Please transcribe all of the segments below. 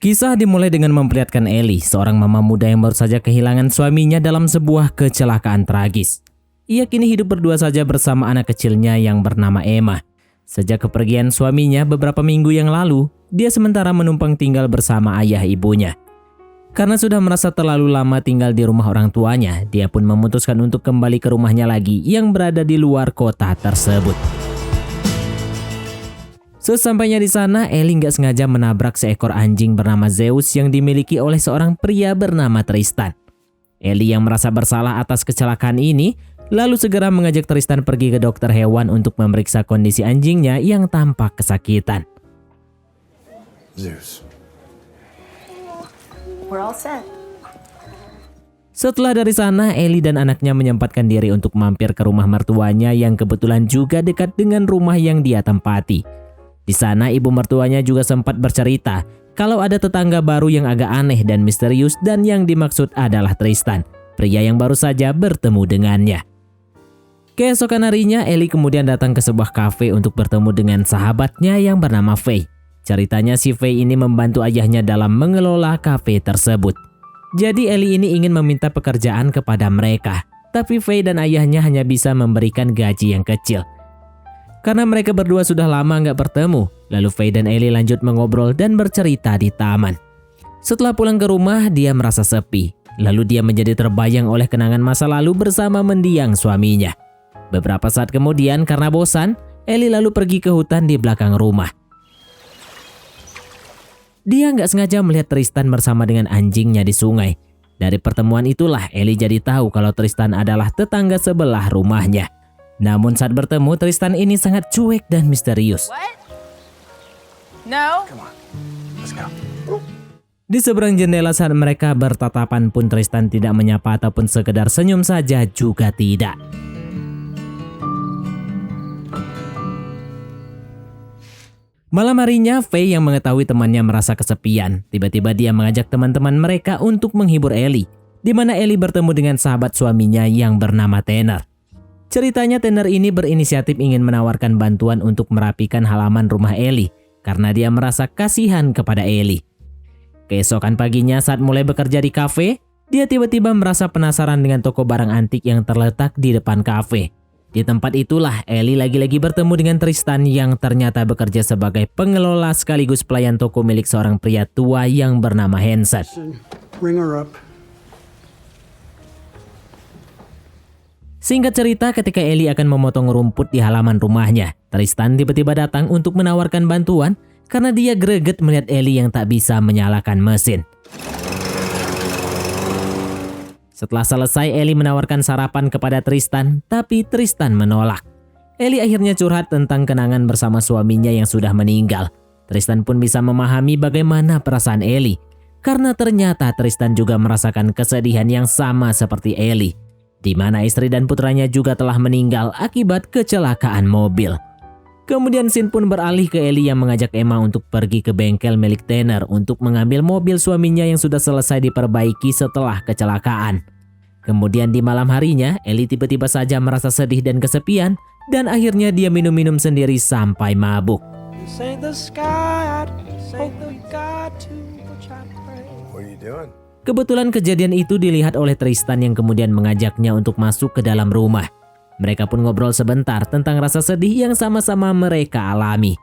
Kisah dimulai dengan memperlihatkan Ellie, seorang mama muda yang baru saja kehilangan suaminya dalam sebuah kecelakaan tragis. Ia kini hidup berdua saja bersama anak kecilnya yang bernama Emma. Sejak kepergian suaminya beberapa minggu yang lalu, dia sementara menumpang tinggal bersama ayah ibunya. Karena sudah merasa terlalu lama tinggal di rumah orang tuanya, dia pun memutuskan untuk kembali ke rumahnya lagi yang berada di luar kota tersebut. Sesampainya di sana, Ellie nggak sengaja menabrak seekor anjing bernama Zeus yang dimiliki oleh seorang pria bernama Tristan. Ellie yang merasa bersalah atas kecelakaan ini, lalu segera mengajak Tristan pergi ke dokter hewan untuk memeriksa kondisi anjingnya yang tampak kesakitan. Zeus. We're all set. Setelah dari sana, Ellie dan anaknya menyempatkan diri untuk mampir ke rumah mertuanya yang kebetulan juga dekat dengan rumah yang dia tempati. Di sana ibu mertuanya juga sempat bercerita kalau ada tetangga baru yang agak aneh dan misterius dan yang dimaksud adalah Tristan, pria yang baru saja bertemu dengannya. Keesokan harinya, Ellie kemudian datang ke sebuah kafe untuk bertemu dengan sahabatnya yang bernama Faye. Ceritanya si Faye ini membantu ayahnya dalam mengelola kafe tersebut. Jadi Ellie ini ingin meminta pekerjaan kepada mereka, tapi Faye dan ayahnya hanya bisa memberikan gaji yang kecil. Karena mereka berdua sudah lama nggak bertemu, lalu Faye dan Ellie lanjut mengobrol dan bercerita di taman. Setelah pulang ke rumah, dia merasa sepi. Lalu dia menjadi terbayang oleh kenangan masa lalu bersama mendiang suaminya. Beberapa saat kemudian, karena bosan, Ellie lalu pergi ke hutan di belakang rumah. Dia nggak sengaja melihat Tristan bersama dengan anjingnya di sungai. Dari pertemuan itulah Ellie jadi tahu kalau Tristan adalah tetangga sebelah rumahnya. Namun saat bertemu, Tristan ini sangat cuek dan misterius. What? No? Come on. Let's go. Di seberang jendela saat mereka bertatapan pun Tristan tidak menyapa ataupun sekedar senyum saja juga tidak. Malam harinya, Faye yang mengetahui temannya merasa kesepian. Tiba-tiba dia mengajak teman-teman mereka untuk menghibur Ellie, di mana Ellie bertemu dengan sahabat suaminya yang bernama Tanner. Ceritanya Tanner ini berinisiatif ingin menawarkan bantuan untuk merapikan halaman rumah Ellie karena dia merasa kasihan kepada Ellie. Keesokan paginya saat mulai bekerja di kafe, dia tiba-tiba merasa penasaran dengan toko barang antik yang terletak di depan kafe. Di tempat itulah Ellie lagi-lagi bertemu dengan Tristan yang ternyata bekerja sebagai pengelola sekaligus pelayan toko milik seorang pria tua yang bernama Hanson. Ring her up. Singkat cerita, ketika Ellie akan memotong rumput di halaman rumahnya, Tristan tiba-tiba datang untuk menawarkan bantuan karena dia greget melihat Ellie yang tak bisa menyalakan mesin. Setelah selesai, Ellie menawarkan sarapan kepada Tristan, tapi Tristan menolak. Ellie akhirnya curhat tentang kenangan bersama suaminya yang sudah meninggal. Tristan pun bisa memahami bagaimana perasaan Ellie, karena ternyata Tristan juga merasakan kesedihan yang sama seperti Ellie, di mana istri dan putranya juga telah meninggal akibat kecelakaan mobil. Kemudian scene pun beralih ke Ellie yang mengajak Emma untuk pergi ke bengkel milik Tanner untuk mengambil mobil suaminya yang sudah selesai diperbaiki setelah kecelakaan. Kemudian di malam harinya, Ellie tiba-tiba saja merasa sedih dan kesepian dan akhirnya dia minum-minum sendiri sampai mabuk. What are you doing? Kebetulan kejadian itu dilihat oleh Tristan yang kemudian mengajaknya untuk masuk ke dalam rumah. Mereka pun ngobrol sebentar tentang rasa sedih yang sama-sama mereka alami.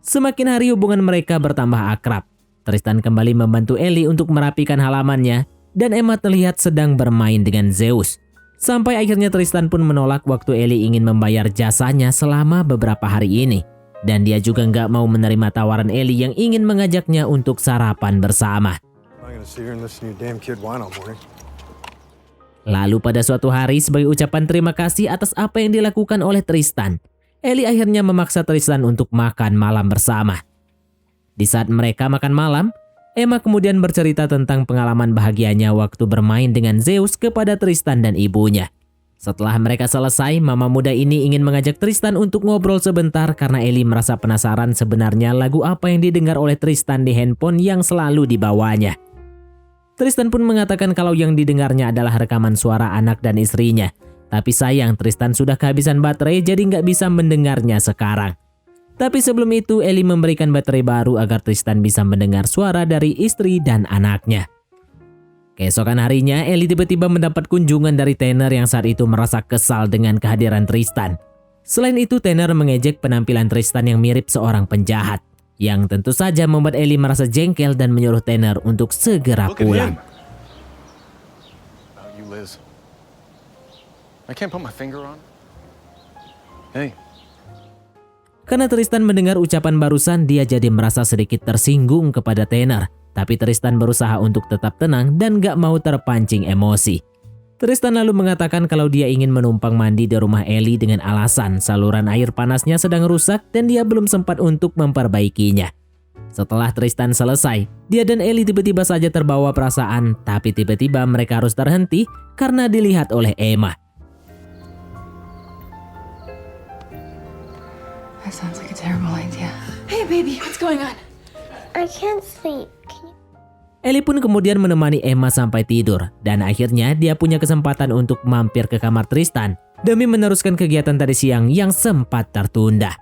Semakin hari hubungan mereka bertambah akrab. Tristan kembali membantu Ellie untuk merapikan halamannya dan Emma terlihat sedang bermain dengan Zeus. Sampai akhirnya Tristan pun menolak waktu Ellie ingin membayar jasanya selama beberapa hari ini. Dan dia juga nggak mau menerima tawaran Ellie yang ingin mengajaknya untuk sarapan bersama. Lalu pada suatu hari sebagai ucapan terima kasih atas apa yang dilakukan oleh Tristan, Ellie akhirnya memaksa Tristan untuk makan malam bersama. Di saat mereka makan malam, Emma kemudian bercerita tentang pengalaman bahagianya waktu bermain dengan Zeus kepada Tristan dan ibunya. Setelah mereka selesai, mama muda ini ingin mengajak Tristan untuk ngobrol sebentar karena Ellie merasa penasaran sebenarnya lagu apa yang didengar oleh Tristan di handphone yang selalu dibawanya. Tristan pun mengatakan kalau yang didengarnya adalah rekaman suara anak dan istrinya. Tapi sayang Tristan sudah kehabisan baterai jadi nggak bisa mendengarnya sekarang. Tapi sebelum itu, Ellie memberikan baterai baru agar Tristan bisa mendengar suara dari istri dan anaknya. Keesokan harinya, Ellie tiba-tiba mendapat kunjungan dari Tanner yang saat itu merasa kesal dengan kehadiran Tristan. Selain itu, Tanner mengejek penampilan Tristan yang mirip seorang penjahat, yang tentu saja membuat Ellie merasa jengkel dan menyuruh Tanner untuk segera pulang. About you, Liz. I can't put my finger on. Hey. Karena Tristan mendengar ucapan barusan, dia jadi merasa sedikit tersinggung kepada Tanner. Tapi Tristan berusaha untuk tetap tenang dan gak mau terpancing emosi. Tristan lalu mengatakan kalau dia ingin menumpang mandi di rumah Ellie dengan alasan saluran air panasnya sedang rusak dan dia belum sempat untuk memperbaikinya. Setelah Tristan selesai, dia dan Ellie tiba-tiba saja terbawa perasaan, tapi tiba-tiba mereka harus terhenti karena dilihat oleh Emma. That sounds like a terrible idea. Hey, baby, what's going on? I can't sleep. Ellie pun kemudian menemani Emma sampai tidur dan akhirnya dia punya kesempatan untuk mampir ke kamar Tristan demi meneruskan kegiatan tadi siang yang sempat tertunda.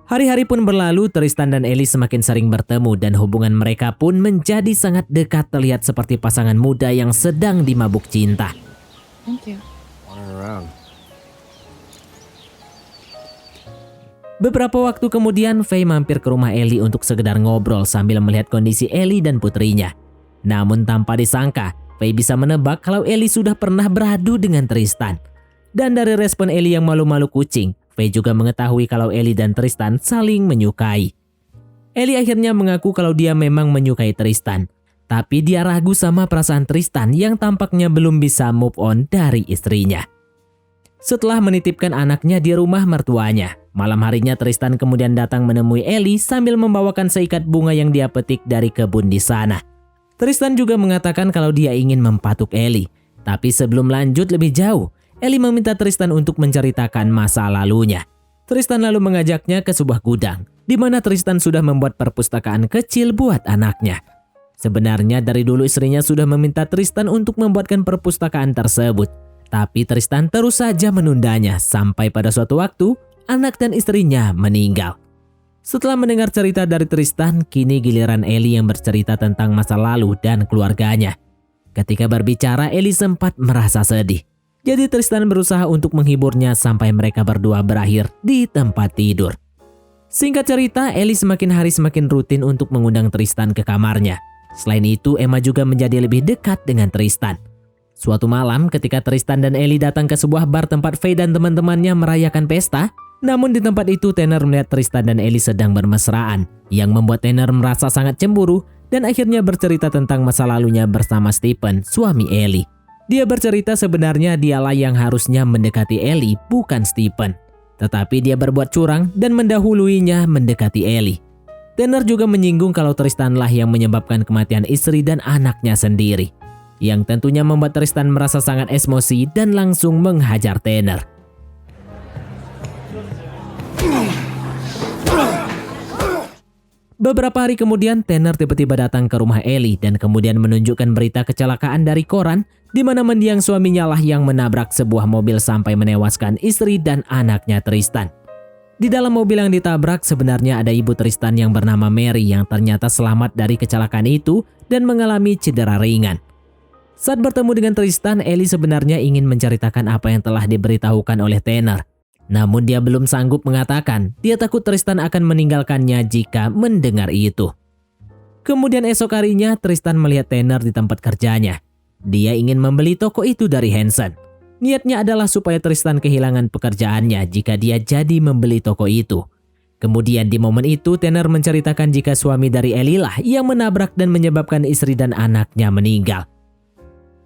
Hari-hari pun berlalu, Tristan dan Ellie semakin sering bertemu dan hubungan mereka pun menjadi sangat dekat, terlihat seperti pasangan muda yang sedang dimabuk cinta. Thank you. Wandering around. Beberapa waktu kemudian, Faye mampir ke rumah Ellie untuk sekedar ngobrol sambil melihat kondisi Ellie dan putrinya. Namun tanpa disangka, Faye bisa menebak kalau Ellie sudah pernah beradu dengan Tristan. Dan dari respon Ellie yang malu-malu kucing, Faye juga mengetahui kalau Ellie dan Tristan saling menyukai. Ellie akhirnya mengaku kalau dia memang menyukai Tristan. Tapi dia ragu sama perasaan Tristan yang tampaknya belum bisa move on dari istrinya. Setelah menitipkan anaknya di rumah mertuanya, malam harinya Tristan kemudian datang menemui Ellie sambil membawakan seikat bunga yang dia petik dari kebun di sana. Tristan juga mengatakan kalau dia ingin mempatuk Ellie. Tapi sebelum lanjut lebih jauh, Ellie meminta Tristan untuk menceritakan masa lalunya. Tristan lalu mengajaknya ke sebuah gudang, di mana Tristan sudah membuat perpustakaan kecil buat anaknya. Sebenarnya dari dulu istrinya sudah meminta Tristan untuk membuatkan perpustakaan tersebut. Tapi Tristan terus saja menundanya sampai pada suatu waktu anak dan istrinya meninggal. Setelah mendengar cerita dari Tristan, kini giliran Ellie yang bercerita tentang masa lalu dan keluarganya. Ketika berbicara, Ellie sempat merasa sedih. Jadi Tristan berusaha untuk menghiburnya sampai mereka berdua berakhir di tempat tidur. Singkat cerita, Ellie semakin hari semakin rutin untuk mengundang Tristan ke kamarnya. Selain itu, Emma juga menjadi lebih dekat dengan Tristan. Suatu malam ketika Tristan dan Ellie datang ke sebuah bar tempat Faye dan teman-temannya merayakan pesta, namun di tempat itu Tanner melihat Tristan dan Ellie sedang bermesraan, yang membuat Tanner merasa sangat cemburu dan akhirnya bercerita tentang masa lalunya bersama Stephen, suami Ellie. Dia bercerita sebenarnya dialah yang harusnya mendekati Ellie, bukan Stephen. Tetapi dia berbuat curang dan mendahuluinya mendekati Ellie. Tanner juga menyinggung kalau Tristanlah yang menyebabkan kematian istri dan anaknya sendiri, yang tentunya membuat Tristan merasa sangat emosi dan langsung menghajar Tanner. Beberapa hari kemudian, Tanner tiba-tiba datang ke rumah Ellie dan kemudian menunjukkan berita kecelakaan dari koran di mana mendiang suaminya lah yang menabrak sebuah mobil sampai menewaskan istri dan anaknya Tristan. Di dalam mobil yang ditabrak sebenarnya ada ibu Tristan yang bernama Mary yang ternyata selamat dari kecelakaan itu dan mengalami cedera ringan. Saat bertemu dengan Tristan, Ellie sebenarnya ingin menceritakan apa yang telah diberitahukan oleh Tanner. Namun dia belum sanggup mengatakan, dia takut Tristan akan meninggalkannya jika mendengar itu. Kemudian esok harinya, Tristan melihat Tanner di tempat kerjanya. Dia ingin membeli toko itu dari Hanson. Niatnya adalah supaya Tristan kehilangan pekerjaannya jika dia jadi membeli toko itu. Kemudian di momen itu, Tanner menceritakan jika suami dari Ellie lah yang menabrak dan menyebabkan istri dan anaknya meninggal.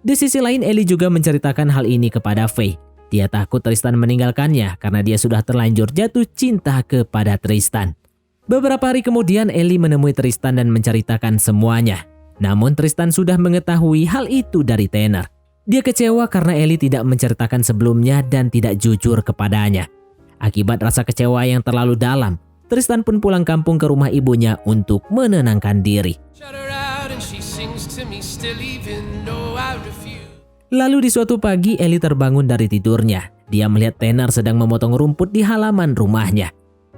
Di sisi lain, Ellie juga menceritakan hal ini kepada Faye. Dia takut Tristan meninggalkannya karena dia sudah terlanjur jatuh cinta kepada Tristan. Beberapa hari kemudian, Ellie menemui Tristan dan menceritakan semuanya. Namun Tristan sudah mengetahui hal itu dari Tanner. Dia kecewa karena Ellie tidak menceritakan sebelumnya dan tidak jujur kepadanya. Akibat rasa kecewa yang terlalu dalam, Tristan pun pulang kampung ke rumah ibunya untuk menenangkan diri. Lalu di suatu pagi, Ellie terbangun dari tidurnya. Dia melihat Tanner sedang memotong rumput di halaman rumahnya.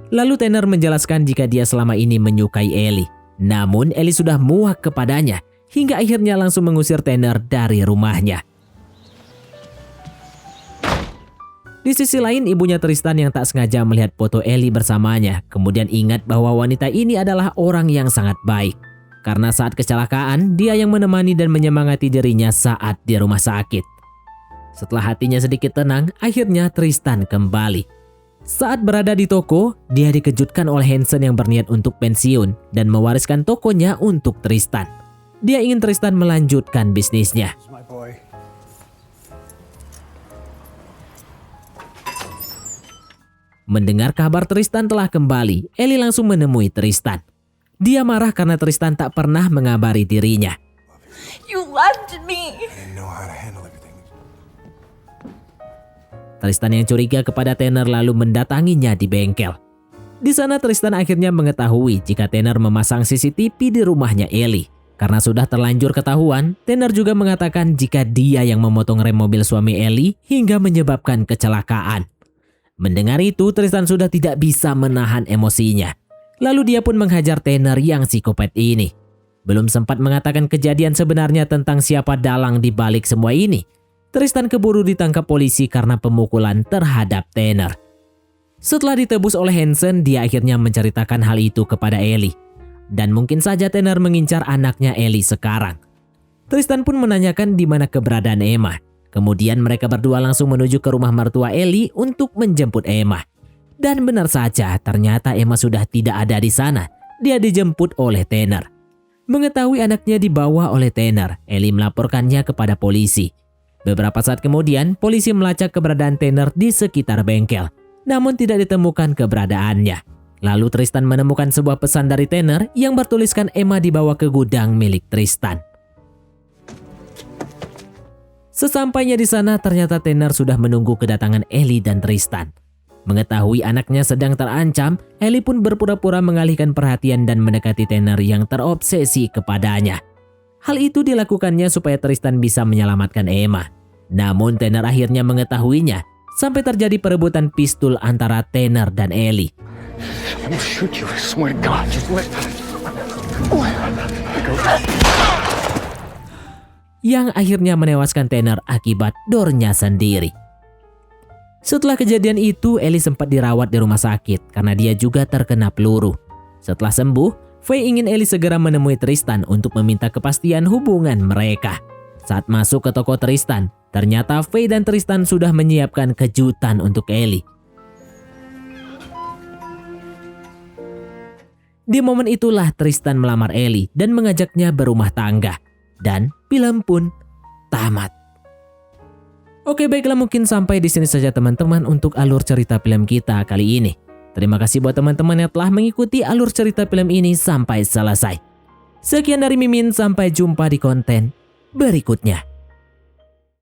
Lalu Tanner menjelaskan jika dia selama ini menyukai Ellie. Namun Ellie sudah muak kepadanya hingga akhirnya langsung mengusir Tanner dari rumahnya. Di sisi lain, ibunya Tristan yang tak sengaja melihat foto Ellie bersamanya, kemudian ingat bahwa wanita ini adalah orang yang sangat baik. Karena saat kecelakaan, dia yang menemani dan menyemangati dirinya saat di rumah sakit. Setelah hatinya sedikit tenang, akhirnya Tristan kembali. Saat berada di toko, dia dikejutkan oleh Hansen yang berniat untuk pensiun dan mewariskan tokonya untuk Tristan. Dia ingin Tristan melanjutkan bisnisnya. Mendengar kabar Tristan telah kembali, Ellie langsung menemui Tristan. Dia marah karena Tristan tak pernah mengabari dirinya. You left me. Tristan yang curiga kepada Tanner lalu mendatanginya di bengkel. Di sana Tristan akhirnya mengetahui jika Tanner memasang CCTV di rumahnya Ellie. Karena sudah terlanjur ketahuan, Tanner juga mengatakan jika dia yang memotong rem mobil suami Ellie hingga menyebabkan kecelakaan. Mendengar itu, Tristan sudah tidak bisa menahan emosinya. Lalu dia pun menghajar Tanner yang psikopat ini. Belum sempat mengatakan kejadian sebenarnya tentang siapa dalang di balik semua ini, Tristan keburu ditangkap polisi karena pemukulan terhadap Tanner. Setelah ditebus oleh Hansen, dia akhirnya menceritakan hal itu kepada Ellie. Dan mungkin saja Tanner mengincar anaknya Ellie sekarang. Tristan pun menanyakan di mana keberadaan Emma. Kemudian mereka berdua langsung menuju ke rumah mertua Ellie untuk menjemput Emma. Dan benar saja, ternyata Emma sudah tidak ada di sana. Dia dijemput oleh Tanner. Mengetahui anaknya dibawa oleh Tanner, Ellie melaporkannya kepada polisi. Beberapa saat kemudian, polisi melacak keberadaan Tanner di sekitar bengkel. Namun tidak ditemukan keberadaannya. Lalu Tristan menemukan sebuah pesan dari Tanner yang bertuliskan Emma dibawa ke gudang milik Tristan. Sesampainya di sana, ternyata Tanner sudah menunggu kedatangan Ellie dan Tristan. Mengetahui anaknya sedang terancam, Ellie pun berpura-pura mengalihkan perhatian dan mendekati Tanner yang terobsesi kepadanya. Hal itu dilakukannya supaya Tristan bisa menyelamatkan Emma. Namun Tanner akhirnya mengetahuinya sampai terjadi perebutan pistol antara Tanner dan Ellie. I'm gonna shoot you, I swear to God. Just let... Yang akhirnya menewaskan Tanner akibat dornya sendiri. Setelah kejadian itu, Ellie sempat dirawat di rumah sakit karena dia juga terkena peluru. Setelah sembuh, Faye ingin Ellie segera menemui Tristan untuk meminta kepastian hubungan mereka. Saat masuk ke toko Tristan, ternyata Faye dan Tristan sudah menyiapkan kejutan untuk Ellie. Di momen itulah Tristan melamar Ellie dan mengajaknya berumah tangga. Dan film pun tamat. Oke, baiklah, mungkin sampai di sini saja teman-teman untuk alur cerita film kita kali ini. Terima kasih buat teman-teman yang telah mengikuti alur cerita film ini sampai selesai. Sekian dari Mimin, sampai jumpa di konten berikutnya.